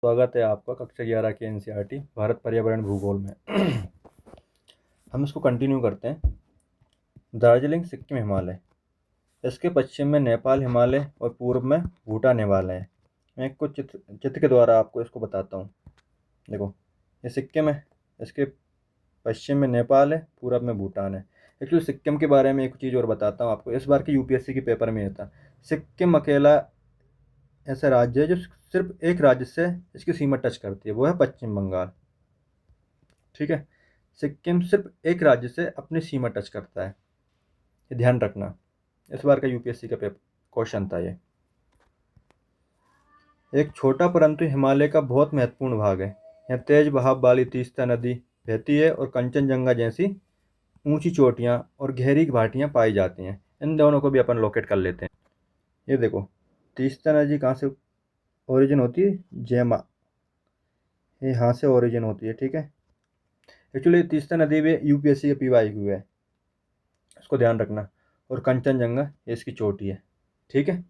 स्वागत है आपका कक्षा 11 के एनसीईआरटी भारत पर्यावरण भूगोल में। हम इसको कंटिन्यू करते हैं। दार्जिलिंग सिक्किम हिमालय, इसके पश्चिम में नेपाल हिमालय और पूर्व में भूटान हिमालय है। मैं कुछ चित्र के द्वारा आपको इसको बताता हूँ। देखो, ये सिक्किम है, इसके पश्चिम में नेपाल है, पूर्व में भूटान है। एक्चुअली सिक्किम के बारे में एक चीज़ और बताता हूँ आपको। इस बार की यूपीएससी के पेपर में ये था, सिक्किम अकेला ऐसा राज्य है जो सिर्फ एक राज्य से इसकी सीमा टच करती है, वो है पश्चिम बंगाल। ठीक है, सिक्किम सिर्फ एक राज्य से अपनी सीमा टच करता है, ये ध्यान रखना। इस बार का यूपीएससी का पेपर क्वेश्चन था ये। एक छोटा परंतु हिमालय का बहुत महत्वपूर्ण भाग है। यहाँ तेज बहाव वाली तीस्ता नदी बहती है और कंचनजंगा जैसी ऊंची चोटियाँ और गहरी घाटियाँ पाई जाती हैं। इन दोनों को भी अपन लोकेट कर लेते हैं। ये देखो, तीस्ता नदी कहाँ से ओरिजिन होती है? जेमा, ये यहाँ से ओरिजिन होती है। ठीक है, एक्चुअली तीस्ता नदी भी यूपीएससी के पीवाई हुए है, इसको ध्यान रखना। और कंचनजंगा ये इसकी चोटी है। ठीक है,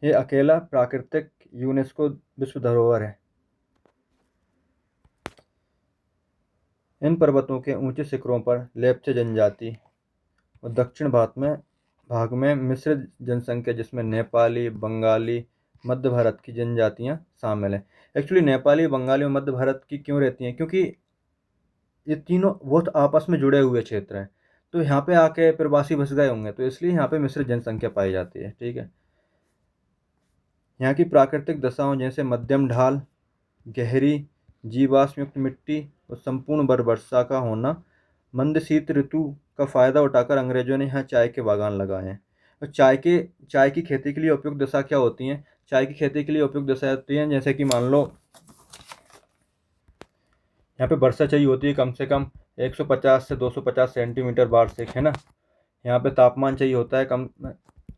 ये अकेला प्राकृतिक यूनेस्को विश्व धरोहर है। इन पर्वतों के ऊंचे शिखरों पर लेप्चा जनजाति और दक्षिण भाग में मिश्रित जनसंख्या, जिसमें नेपाली, बंगाली, मध्य भारत की जनजातियां शामिल हैं। एक्चुअली नेपाली, बंगाली और मध्य भारत की क्यों रहती हैं? क्योंकि ये तीनों बहुत आपस में जुड़े हुए क्षेत्र हैं, तो यहाँ पे आके प्रवासी बस गए होंगे, तो इसलिए यहाँ पे मिश्रित जनसंख्या पाई जाती है। ठीक है, यहाँ की प्राकृतिक दशाओं जैसे मध्यम ढाल, गहरी जीवाश्म युक्त मिट्टी और संपूर्ण वर्षा का होना, मंद शीत ऋतु का फायदा उठाकर अंग्रेजों ने यहाँ चाय के बागान लगाए हैं। और चाय की खेती के लिए उपयुक्त दशा क्या होती हैं? चाय की खेती के लिए उपयुक्त दशा होती हैं, जैसे कि मान लो यहाँ पे वर्षा चाहिए होती है कम से कम 150 से 250 सेंटीमीटर वार्षिक, है ना। यहाँ पे तापमान चाहिए होता है कम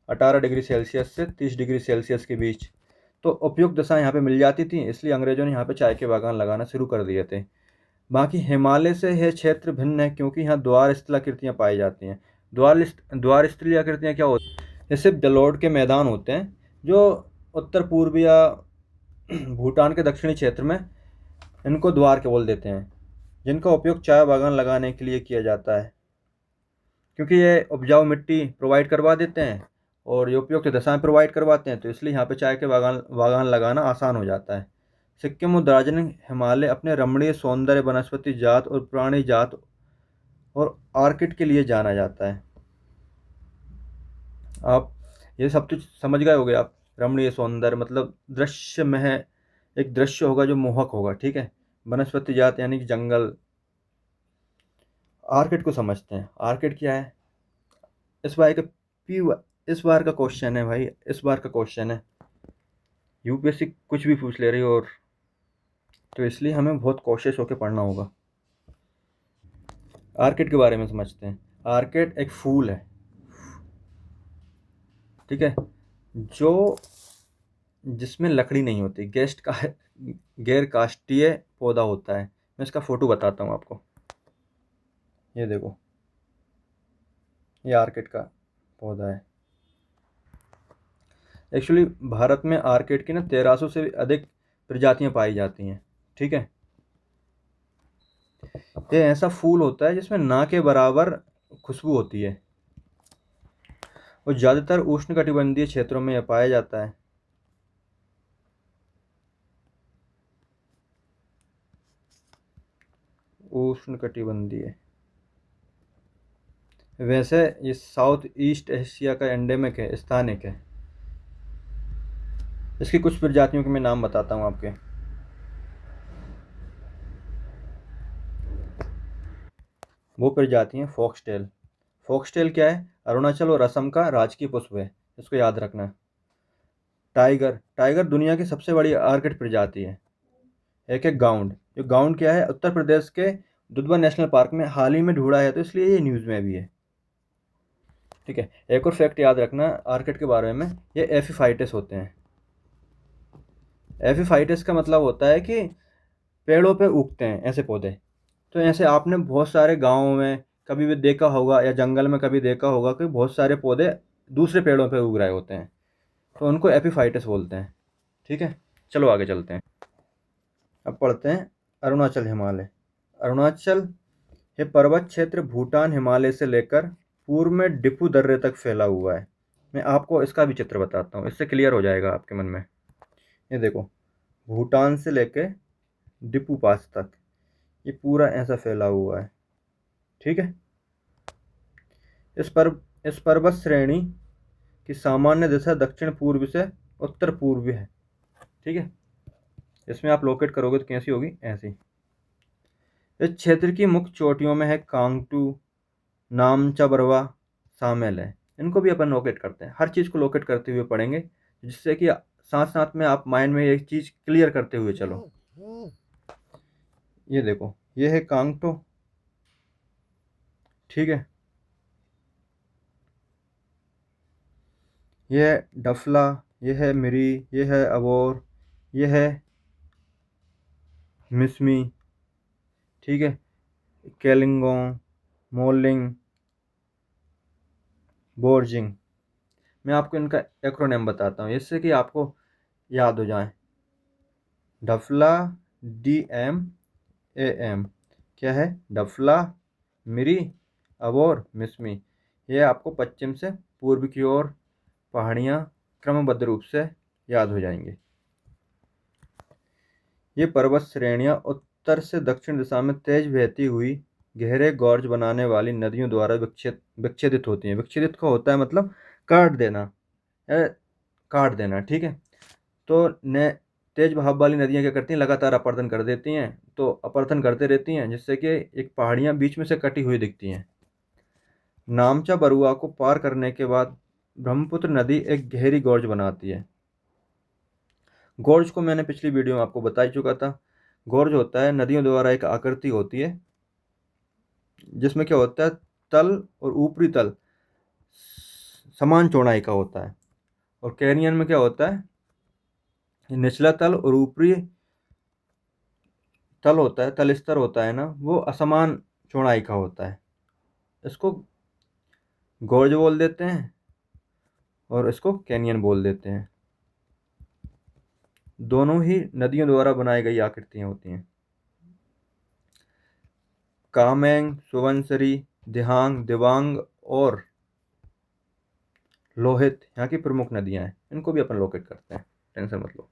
18 डिग्री सेल्सियस से 30 डिग्री सेल्सियस के बीच। तो उपयुक्त दशा यहाँ पे मिल जाती थी, इसलिए अंग्रेजों ने यहाँ पे चाय के बागान लगाना शुरू कर दिए थे। बाकी हिमालय से यह क्षेत्र भिन्न है, क्योंकि यहाँ द्वार स्थल आकृतियाँ पाई जाती हैं। द्वार स्थलीय आकृतियाँ क्या होती हैं? ये सिर्फ जलोढ़ के मैदान होते हैं, जो उत्तर पूर्व या भूटान के दक्षिणी क्षेत्र में इनको द्वार के बोल देते हैं, जिनका उपयोग चाय बागान लगाने के लिए किया जाता है। क्योंकि ये उपजाऊ मिट्टी प्रोवाइड करवा देते हैं और ये उपयुक्त दशाएं प्रोवाइड करवाते हैं, तो इसलिए यहाँ पे चाय के बागान लगाना आसान हो जाता है। सिक्किम और दार्जिलिंग हिमालय अपने रमणीय सौंदर्य, वनस्पति जात और प्राणी जात और आर्किड के लिए जाना जाता है। आप ये सब कुछ समझ गए होगे आप। रमणीय सौंदर्य मतलब दृश्य में है, एक दृश्य होगा जो मोहक होगा। ठीक है, वनस्पति जात यानी कि जंगल। आर्किड को समझते हैं, आर्किड क्या है? इस बार का क्वेश्चन है भाई, इस बार का क्वेश्चन है। यूपीएससी कुछ भी पूछ ले रही हो, और तो इसलिए हमें बहुत कॉशियस होकर पढ़ना होगा। आर्किड के बारे में समझते हैं। आर्किड एक फूल है, ठीक है, जो जिसमें लकड़ी नहीं होती, गैर काष्ठीय पौधा होता है। मैं इसका फोटो बताता हूँ आपको। ये देखो, ये आर्किड का पौधा है। एक्चुअली भारत में आर्किड की ना 1300 से अधिक प्रजातियां पाई जाती हैं। ठीक है, ये ऐसा फूल होता है जिसमें ना के बराबर खुशबू होती है और ज़्यादातर उष्णकटिबंधीय क्षेत्रों में यह पाया जाता है। उष्णकटिबंधीय, वैसे ये साउथ ईस्ट एशिया का एंडेमिक है, स्थानिक है। इसकी कुछ प्रजातियों के मैं नाम बताता हूँ आपके। वो प्रजाति हैं फॉक्सटेल। फॉक्सटेल क्या है? अरुणाचल और असम का राजकीय पुष्प है, इसको याद रखना। टाइगर दुनिया की सबसे बड़ी आर्किड प्रजाति है। एक है गाउंड। जो गाउंड क्या है? उत्तर प्रदेश के दुधवा नेशनल पार्क में हाल ही में ढूंढा है, तो इसलिए ये न्यूज़ में भी है। ठीक है, एक और फैक्ट याद रखना आर्किड के बारे में, ये एफिफाइटिस होते हैं। एफिफाइटिस का मतलब होता है कि पेड़ों पे उगते हैं ऐसे पौधे। तो ऐसे आपने बहुत सारे गाँवों में कभी भी देखा होगा, या जंगल में कभी देखा होगा कि बहुत सारे पौधे दूसरे पेड़ों पे उग रहे होते हैं, तो उनको एपिफाइटिस बोलते हैं। ठीक है, चलो आगे चलते हैं। अब पढ़ते हैं अरुणाचल हिमालय। अरुणाचल ये पर्वत क्षेत्र भूटान हिमालय से लेकर पूर्व में डिपू दर्रे तक फैला हुआ है। मैं आपको इसका भी चित्र बताता हूँ, इससे क्लियर हो जाएगा आपके मन में। ये देखो, भूटान से लेके डिपू पास तक ये पूरा ऐसा फैला हुआ है। ठीक है। इस पर्वत श्रेणी की सामान्य दिशा दक्षिण पूर्व से उत्तर पूर्व है। ठीक है। इसमें आप लोकेट करोगे तो कैसी होगी, ऐसी। इस क्षेत्र की मुख्य चोटियों में है कांगटू, नामचा बरवा शामिल है। इनको भी अपन लोकेट करते हैं, हर चीज़ को लोकेट करते हुए पढ़ेंगे, जिससे कि साथ साथ में आप माइंड में एक चीज़ क्लियर करते हुए चलो। ये देखो, ये है कांगटो। ठीक है। ये है डफला, ये है मिरी, ये है अबोर, ये है मिसमी। ठीक है। केलिंगोंग, मोलिंग, बोर्जिंग। मैं आपको इनका एक्रोनेम बताता हूँ जिससे कि आपको याद हो जाए। डफला, DMAM क्या है, डफला, मिरी, अबोर, मिसमी। ये आपको पश्चिम से पूर्व की ओर पहाड़ियाँ क्रमबद्ध रूप से याद हो जाएंगी। ये पर्वत श्रेणियाँ उत्तर से दक्षिण दिशा में तेज बहती हुई गहरे गॉर्ज बनाने वाली नदियों द्वारा विच्छेदित होती हैं। विच्छेदित का होता है मतलब काट देना, काट देना। ठीक है। तो न तेज बहाव वाली नदियाँ क्या करती हैं, लगातार अपरदन कर देती हैं, तो अपरदन करते रहती हैं, जिससे कि एक पहाड़ियाँ बीच में से कटी हुई दिखती हैं। नामचा बरुआ को पार करने के बाद ब्रह्मपुत्र नदी एक गहरी गॉर्ज बनाती है। गॉर्ज को मैंने पिछली वीडियो में आपको बता ही चुका था। गॉर्ज होता है नदियों द्वारा एक आकृति होती है, जिसमें क्या होता है, तल और ऊपरी तल समान चौड़ाई का होता है। और कैनियन में क्या होता है, निचला तल और ऊपरी तल होता है, तल स्तर होता है ना, वो असमान चौड़ाई का होता है। इसको गॉर्ज बोल देते हैं और इसको कैनियन बोल देते हैं। दोनों ही नदियों द्वारा बनाई गई आकृतियां होती हैं। कामेंग, सुबनसिरी, दिहांग, दिबांग और लोहित यहाँ की प्रमुख नदियां हैं। इनको भी अपन लोकेट करते हैं, टेंशन मत लो।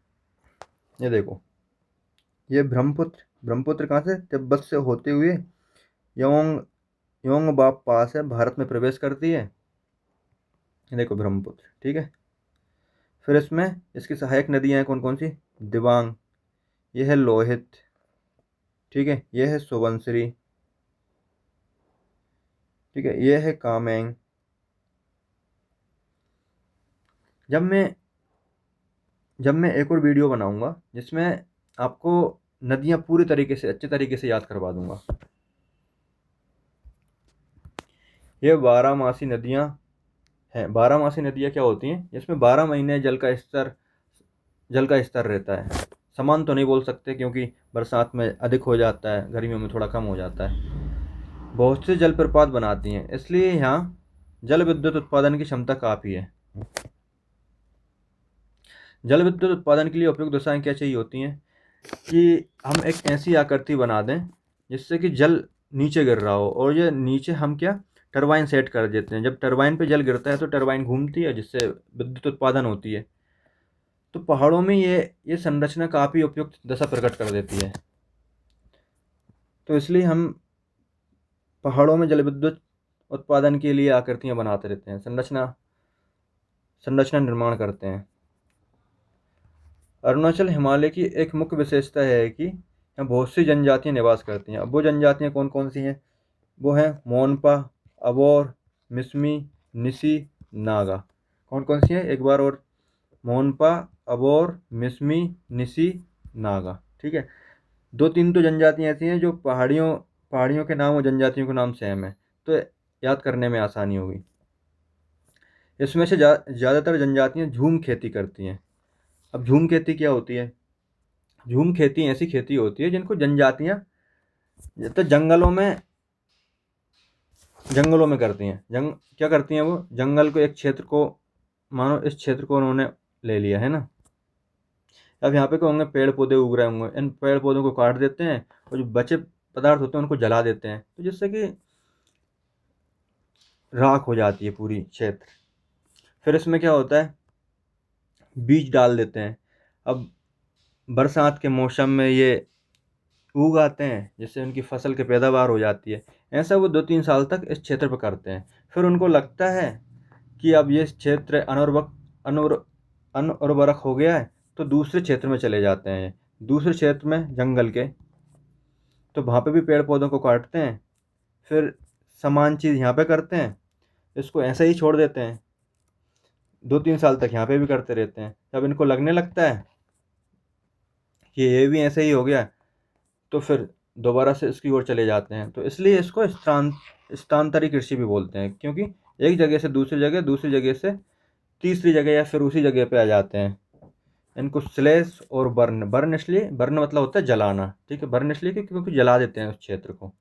ये देखो, ये ब्रह्मपुत्र कहाँ से, तिब्बत से होते हुए योंग योंगबाब पास है, भारत में प्रवेश करती है। ये देखो ब्रह्मपुत्र। ठीक है। फिर इसमें इसकी सहायक नदियां हैं कौन कौन सी, दिबांग, ये है लोहित, ठीक है, ये है सुबनसिरी, ठीक है, ये है कामेंग। जब मैं एक और वीडियो बनाऊंगा जिसमें आपको नदियां पूरी तरीके से अच्छे तरीके से याद करवा दूंगा। ये 12 मासी नदियां हैं। 12 मासी नदियां क्या होती हैं, इसमें 12 महीने जल का स्तर रहता है। समान तो नहीं बोल सकते क्योंकि बरसात में अधिक हो जाता है, गर्मियों में थोड़ा कम हो जाता है। बहुत से जलप्रपात बनाती हैं, इसलिए यहाँ जल विद्युत उत्पादन की क्षमता काफ़ी है। जल विद्युत उत्पादन के लिए उपयुक्त दशाएं क्या चाहिए होती हैं कि हम एक ऐसी आकृति बना दें जिससे कि जल नीचे गिर रहा हो, और ये नीचे हम क्या टरबाइन सेट कर देते हैं। जब टरबाइन पे जल गिरता है तो टरबाइन घूमती है, जिससे विद्युत उत्पादन होती है। तो पहाड़ों में ये संरचना काफ़ी उपयुक्त दशा प्रकट कर देती है। तो इसलिए हम पहाड़ों में जल विद्युत उत्पादन के लिए आकृतियां बनाते रहते हैं, संरचना निर्माण करते हैं। अरुणाचल हिमालय की एक मुख्य विशेषता है कि यहाँ बहुत सी जनजातियाँ निवास करती हैं। अब वो जनजातियाँ कौन कौन सी हैं, वो हैं मोनपा, अबोर, मिसमी, निसी, नागा। कौन कौन सी हैं, एक बार और, मोनपा, अबोर, मिसमी, निसी, नागा। ठीक है। दो तीन तो जनजातियाँ ऐसी हैं जो पहाड़ियों के नाम और जनजातियों के नाम सेम है, तो याद करने में आसानी होगी। इसमें से ज़्यादातर जनजातियाँ झूम खेती करती हैं। अब झूम खेती क्या होती है, झूम खेती ऐसी खेती होती है जिनको जनजातियाँ तो जंगलों में करती हैं। क्या करती हैं, वो जंगल को, एक क्षेत्र को, मानो इस क्षेत्र को उन्होंने ले लिया है ना, अब यहाँ पे क्या होंगे, पेड़ पौधे उग रहे होंगे, इन पेड़ पौधों को काट देते हैं और जो बचे पदार्थ होते हैं उनको जला देते हैं, तो जिससे कि राख हो जाती है पूरी क्षेत्र। फिर इसमें क्या होता है, बीज डाल देते हैं। अब बरसात के मौसम में ये उग आते हैं, जिससे उनकी फसल की पैदावार हो जाती है। ऐसा वो 2-3 साल तक इस क्षेत्र पर करते हैं। फिर उनको लगता है कि अब ये क्षेत्र अनउर्वरक हो गया है, तो दूसरे क्षेत्र में चले जाते हैं। दूसरे क्षेत्र में जंगल के, तो वहाँ पे भी पेड़ पौधों को काटते हैं, फिर समान चीज़ यहाँ पे करते हैं, इसको ऐसे ही छोड़ देते हैं। 2-3 साल तक यहाँ पे भी करते रहते हैं। जब इनको लगने लगता है कि ये भी ऐसे ही हो गया, तो फिर दोबारा से इसकी ओर चले जाते हैं। तो इसलिए इसको स्थानांतरी कृषि भी बोलते हैं, क्योंकि एक जगह से दूसरी जगह, दूसरी जगह से तीसरी जगह या फिर उसी जगह पे आ जाते हैं। इनको स्लेश और बर्न, बर्न इसलिए, बर्न मतलब होता है जलाना, ठीक है, बर्न इसलिए क्योंकि जला देते हैं उस क्षेत्र को,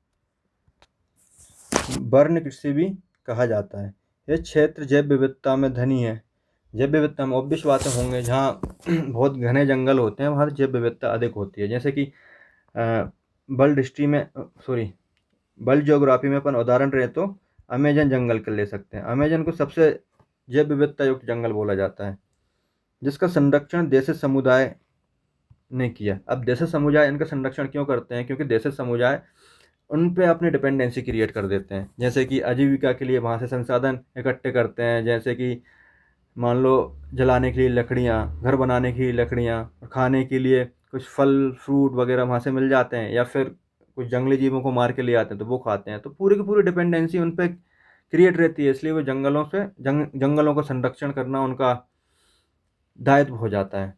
बर्न कृषि भी कहा जाता है। ये क्षेत्र जैव विविधता में धनी है। जैव विविधता में ऑब्वियस बातें होंगे, जहाँ बहुत घने जंगल होते हैं वहाँ जैव विविधता अधिक होती है। जैसे कि वर्ल्ड हिस्ट्री में, सॉरी, वर्ल्ड ज्योग्राफी में अपन उदाहरण रहे तो अमेजन जंगल कर ले सकते हैं। अमेजन को सबसे जैव विविधता युक्त जंगल बोला जाता है, जिसका संरक्षण देशी समुदाय ने किया। अब देशी समुदाय इनका संरक्षण क्यों करते हैं, क्योंकि देशी समुदाय उन पे अपनी डिपेंडेंसी क्रिएट कर देते हैं। जैसे कि आजीविका के लिए वहाँ से संसाधन इकट्ठे करते हैं, जैसे कि मान लो जलाने के लिए लकड़ियाँ, घर बनाने के लिए लकड़ियाँ, और खाने के लिए कुछ फल फ्रूट वगैरह वहाँ से मिल जाते हैं, या फिर कुछ जंगली जीवों को मार के ले आते हैं तो वो खाते हैं। तो पूरी की पूरी डिपेंडेंसी उन पर क्रिएट रहती है, इसलिए वो जंगलों से जंगलों का संरक्षण करना उनका दायित्व हो जाता है।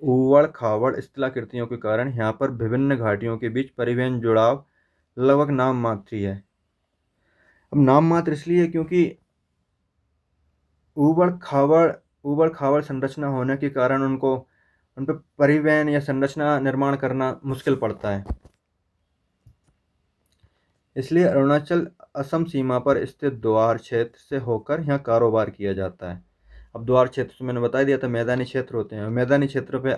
ऊबड़ खाबड़ स्थलाकृतियों के कारण यहाँ पर विभिन्न घाटियों के बीच परिवहन जुड़ाव लगभग नाम मात्र ही है। अब नाम मात्र इसलिए क्योंकि ऊबड़ खाबड़ संरचना होने के कारण उनको उन पर परिवहन या संरचना निर्माण करना मुश्किल पड़ता है। इसलिए अरुणाचल असम सीमा पर स्थित द्वार क्षेत्र से होकर यहाँ कारोबार किया जाता है। अब द्वार क्षेत्र तो मैंने बता दिया था, मैदानी क्षेत्र होते हैं। मैदानी क्षेत्र पे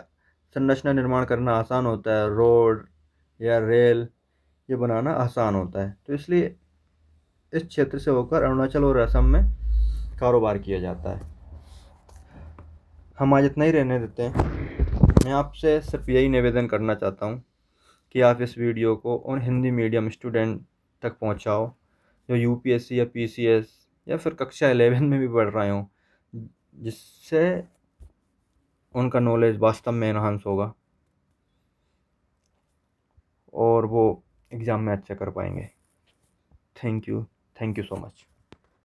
संरचना निर्माण करना आसान होता है, रोड या रेल ये बनाना आसान होता है। तो इसलिए इस क्षेत्र से होकर अरुणाचल और असम में कारोबार किया जाता है। हम आज इतना ही रहने देते हैं। मैं आपसे सिर्फ यही निवेदन करना चाहता हूँ कि आप इस वीडियो को उन हिंदी मीडियम स्टूडेंट तक पहुँचाओ जो यूपीएससी या पीसीएस या फिर कक्षा 11 में भी पढ़ रहे हों, जिससे उनका नॉलेज वास्तव में एनहांस होगा और वो एग्ज़ाम में अच्छा कर पाएंगे। Thank you so much.